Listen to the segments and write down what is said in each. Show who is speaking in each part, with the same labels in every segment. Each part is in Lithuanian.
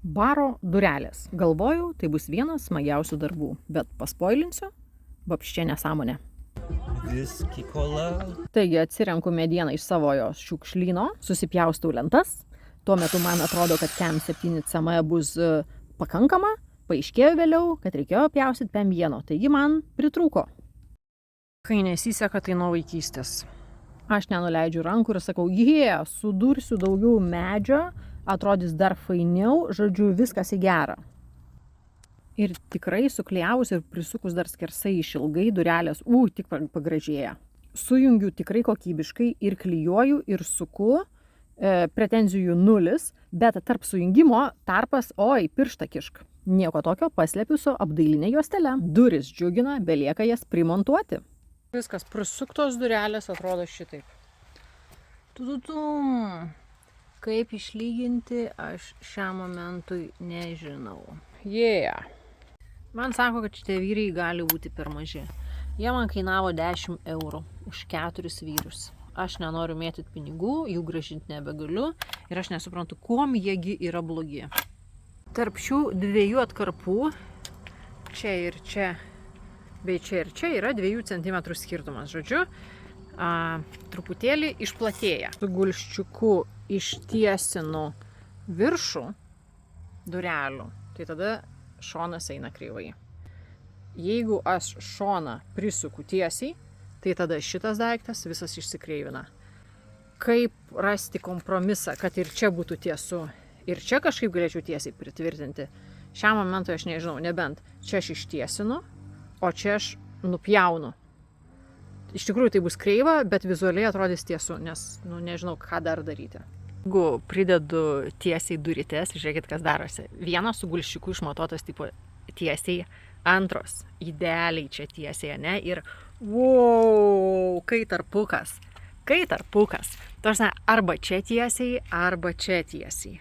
Speaker 1: Baro durelės. Galvojau, tai bus vienas smagiausių darbų, bet paspoilinsiu, vapščia nesąmonė.
Speaker 2: Viski kola.
Speaker 1: Taigi atsirenku medieną iš savojo šiukšlyno, susipjaustau lentas. Tuo metu man atrodo, kad KEM 7CM bus pakankama. Paaiškėjo vėliau, kad reikėjo pjaustyti PM1, taigi man pritrūko. Kai nesiseka, tai nuo vaikystės. Aš nenuleidžiu rankų ir sakau, sudursiu daugiau medžio, atrodys dar fainiau, žodžiu, viskas į gerą. Ir tikrai suklijavus ir prisukus dar skersai išilgai durelės, tik pagražėja. Sujungiu tikrai kokybiškai ir klijuoju ir suku, pretenzijų nulis, bet tarp sujungimo tarpas, pirštą kišk. Nieko tokio, paslepiu su apdailinė juostele. Duris džiugina, belieka jas primontuoti. Viskas, prisuktos durelės atrodo šitaip. Kaip išlyginti, aš šiam momentui nežinau. Man sako, kad šitie vyrai gali būti per maži. Jie man kainavo 10 eurų už 4 vyrus. Aš nenoriu mėtyti pinigų, jų grąžinti nebegaliu ir aš nesuprantu, kuom jiegi yra blogi. Tarp šių dviejų atkarpų, čia ir čia, bei čia ir čia yra 2 cm skirtumas. Žodžiu, truputėlį išplatėja. Su gulščiuku ištiesinu viršų durelių, tai tada šonas eina kreivai. Jeigu aš šoną prisuku tiesiai, tai tada šitas daiktas visas išsikreivina. Kaip rasti kompromisą, kad ir čia būtų tiesu, ir čia kažkaip galėčiau tiesiai pritvirtinti? Šiam momentui aš nežinau, nebent čia aš ištiesinu, o čia aš nupjaunu. Iš tikrųjų tai bus kreiva, bet vizualiai atrodys tiesu, nes nežinau, ką dar daryti. Jeigu pridedu tiesiai durytės, žiūrėkit, kas darosi. Vienas su gulščiuku išmatuotas tipo tiesiai, antros idealiai čia tiesiai, ne? Ir kai tarpukas. Tarsi arba čia tiesiai, arba čia tiesiai.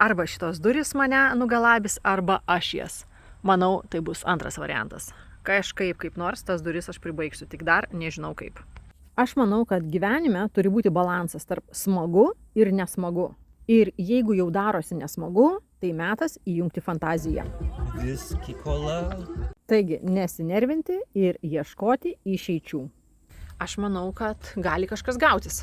Speaker 1: Arba šitos durys mane nugalabys, arba aš jas. Manau, tai bus antras variantas. Kažkaip kaip nors tas duris aš pribaigsiu, tik dar nežinau kaip. Aš manau, kad gyvenime turi būti balansas tarp smagu ir nesmagu. Ir jeigu jau darosi nesmagu, tai metas įjungti fantaziją.
Speaker 2: Viski kola.
Speaker 1: Taigi, nesinervinti ir ieškoti išeičių. Aš manau, kad gali kažkas gautis.